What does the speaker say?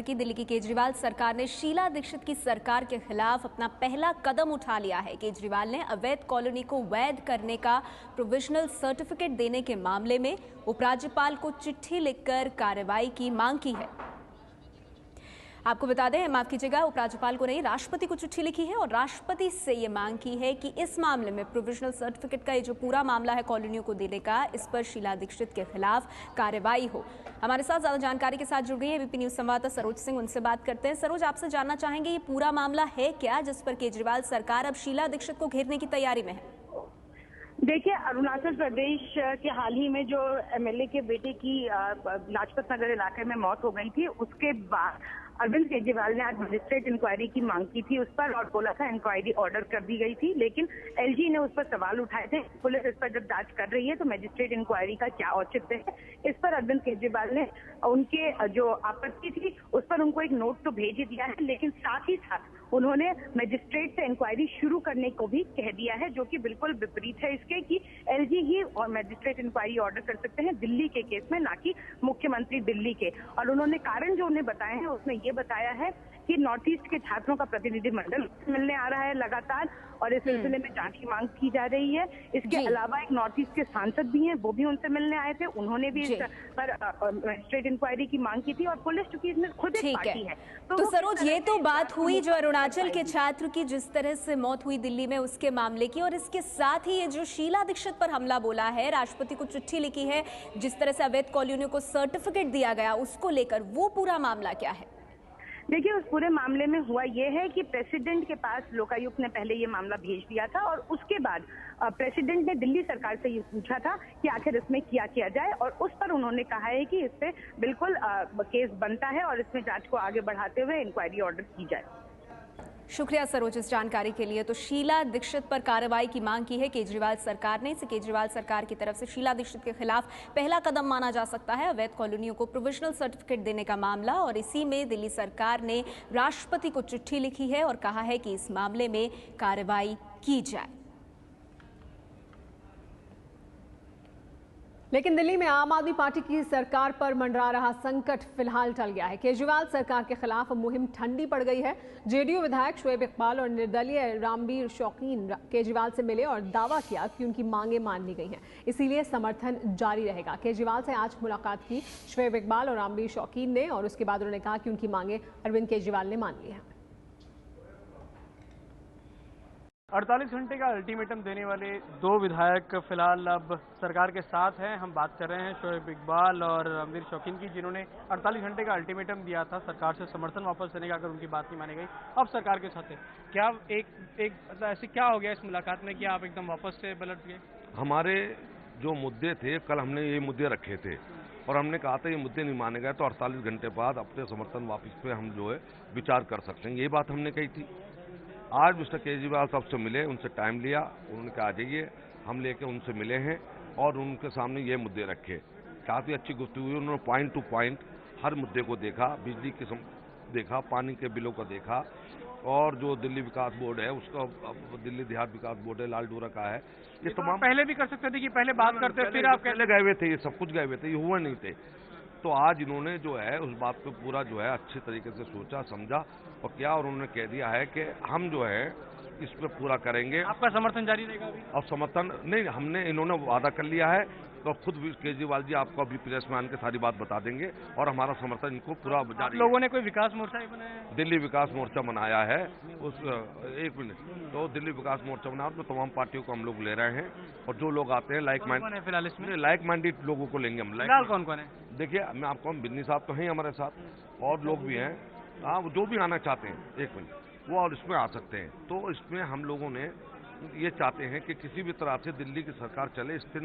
की। दिल्ली की केजरीवाल सरकार ने शीला दीक्षित की सरकार के खिलाफ अपना पहला कदम उठा लिया है। केजरीवाल ने अवैध कॉलोनी को वैध करने का प्रोविजनल सर्टिफिकेट देने के मामले में उपराज्यपाल को चिट्ठी लिखकर कार्रवाई की मांग की है। आपको बता दें, माफ कीजिएगा, उपराज्यपाल को नहीं, राष्ट्रपति को चिट्ठी लिखी है और राष्ट्रपति से ये मांग की है कि इस मामले में प्रोविजनल सर्टिफिकेट का ये जो पूरा मामला है कॉलोनियों को देने का, इस पर शीला दीक्षित के खिलाफ कार्रवाई हो। हमारे साथ ज्यादा जानकारी के साथ जुड़ गई है एबीपी न्यूज संवाददाता सरोज सिंह, उनसे बात करते हैं। सरोज, आपसे जानना चाहेंगे ये पूरा मामला है क्या, जिस पर केजरीवाल सरकार अब शीला दीक्षित को घेरने की तैयारी में है? देखिए, अरुणाचल प्रदेश के हाल ही में जो एमएलए के बेटे की लाजपत नगर इलाके में मौत हो गई थी, उसके बाद अरविंद केजरीवाल ने आज मजिस्ट्रेट इंक्वायरी की मांग की थी उस पर, और बोला था इंक्वायरी ऑर्डर कर दी गई थी, लेकिन एलजी ने उस पर सवाल उठाए थे। पुलिस इस पर जब जांच कर रही है तो मजिस्ट्रेट इंक्वायरी का क्या औचित्य है, इस पर अरविंद केजरीवाल ने उनके जो आपत्ति थी उस पर उनको एक नोट तो भेज ही दिया है, लेकिन साथ ही साथ उन्होंने मजिस्ट्रेट से इंक्वायरी शुरू करने को भी कह दिया है, जो कि बिल्कुल विपरीत है इसके कि एलजी ही और मजिस्ट्रेट इंक्वायरी ऑर्डर कर सकते हैं दिल्ली के केस में, ना कि मुख्यमंत्री दिल्ली के। और उन्होंने कारण जो उन्हें बताए हैं उसमें ये बताया है कि नॉर्थ ईस्ट के छात्रों का प्रतिनिधिमंडल मिलने आ रहा है लगातार, और इस सिलसिले में जांच की मांग की जा रही है। इसके अलावा एक नॉर्थ ईस्ट के सांसद भी हैं, वो भी उनसे मिलने आए थे, उन्होंने भी इस पर मजिस्ट्रेट इंक्वायरी की मांग की थी। और पुलिस, चूंकि इसमें खुद एक पार्टी है, तो सरोज, ये तो बात हुई जो अरुणाचल के छात्र की जिस तरह से मौत हुई दिल्ली में, उसके मामले की, और इसके साथ ही ये जो शीला दीक्षित पर हमला बोला है, राष्ट्रपति को चिट्ठी लिखी है, जिस तरह से अवैध कॉलोनियों को सर्टिफिकेट दिया गया, उसको लेकर वो पूरा मामला क्या है? देखिए, उस पूरे मामले में हुआ ये है कि प्रेसिडेंट के पास लोकायुक्त ने पहले ये मामला भेज दिया था, और उसके बाद प्रेसिडेंट ने दिल्ली सरकार से ये पूछा था कि आखिर इसमें क्या किया जाए, और उस पर उन्होंने कहा है कि इससे बिल्कुल केस बनता है और इसमें जांच को आगे बढ़ाते हुए इंक्वायरी ऑर्डर की जाए। शुक्रिया सरोज इस जानकारी के लिए। तो शीला दीक्षित पर कार्रवाई की मांग की है केजरीवाल सरकार ने। इसे केजरीवाल सरकार की तरफ से शीला दीक्षित के खिलाफ पहला कदम माना जा सकता है, अवैध कॉलोनियों को प्रोविजनल सर्टिफिकेट देने का मामला, और इसी में दिल्ली सरकार ने राष्ट्रपति को चिट्ठी लिखी है और कहा है कि इस मामले में कार्रवाई की जाए। लेकिन दिल्ली में आम आदमी पार्टी की सरकार पर मंडरा रहा संकट फिलहाल टल गया है। केजरीवाल सरकार के खिलाफ मुहिम ठंडी पड़ गई है। जेडीयू विधायक शोएब इकबाल और निर्दलीय रामबीर शौकीन केजरीवाल से मिले और दावा किया कि उनकी मांगें मान ली गई हैं, इसीलिए समर्थन जारी रहेगा। केजरीवाल से आज मुलाकात की शोएब इकबाल और रामबीर शौकीन ने, और उसके बाद उन्होंने कहा कि उनकी मांगें अरविंद केजरीवाल ने मान ली हैं। 48 घंटे का अल्टीमेटम देने वाले दो विधायक फिलहाल अब सरकार के साथ हैं। हम बात कर रहे हैं शोएब इकबाल और रणबीर शौकीन की, जिन्होंने 48 घंटे का अल्टीमेटम दिया था सरकार से समर्थन वापस लेने का, अगर उनकी बात नहीं मानी गई। अब सरकार के साथ है, क्या एक मतलब ऐसे क्या हो गया इस मुलाकात में कि आप एकदम वापस से पलट गए? हमारे जो मुद्दे थे, कल हमने ये मुद्दे रखे थे और हमने कहा था ये मुद्दे नहीं माने गए तो 48 घंटे बाद अपने समर्थन वापस पे हम जो है विचार कर सकते हैं, ये बात हमने कही थी। आज मिस्टर केजरीवाल साहब से मिले, उनसे टाइम लिया, उन्होंने कहा आ जाइए, हम लेके उनसे मिले हैं और उनके सामने ये मुद्दे रखे। काफ़ी अच्छी गुफ्तगू हुई, उन्होंने पॉइंट टू पॉइंट हर मुद्दे को देखा, बिजली की देखा, पानी के बिलों को देखा, और जो दिल्ली विकास बोर्ड है उसका, दिल्ली देहात विकास बोर्ड है लाल डोरा का है, ये तमाम पहले भी कर सकते थे कि पहले बात करते फिर आप पहले गए हुए थे, ये सब कुछ गए हुए थे, ये हुआ नहीं थे। तो आज इन्होंने जो है उस बात को पूरा जो है अच्छे तरीके से सोचा समझा और क्या, और उन्होंने कह दिया है कि हम जो है इस पे पूरा करेंगे। आपका समर्थन जारी रहेगा अभी? अब समर्थन नहीं, हमने, इन्होंने वादा कर लिया है, तो खुद केजरीवाल जी आपको अभी प्रेस में आने के सारी बात बता देंगे, और हमारा समर्थन इनको पूरा जारी। लोगों ने कोई विकास मोर्चा ही बनाया है? दिल्ली विकास मोर्चा बनाया है, उस एक मिनट, तो दिल्ली विकास मोर्चा बनाया, उसमें तमाम पार्टियों को हम लोग ले रहे हैं, और जो लोग आते हैं लाइक माइंडेड, फिलहाल इसमें लाइक माइंडेड लोगों को लेंगे हम। फिलहाल कौन कौन है? देखिए, मैं आपको, बिन्नी साहब तो हैं हमारे साथ, और लोग भी हैं, हाँ, जो भी आना चाहते हैं, एक मिनट, वो और इसमें आ सकते हैं। तो इसमें हम लोगों ने ये चाहते हैं कि किसी भी तरह से दिल्ली की सरकार चले, स्थिर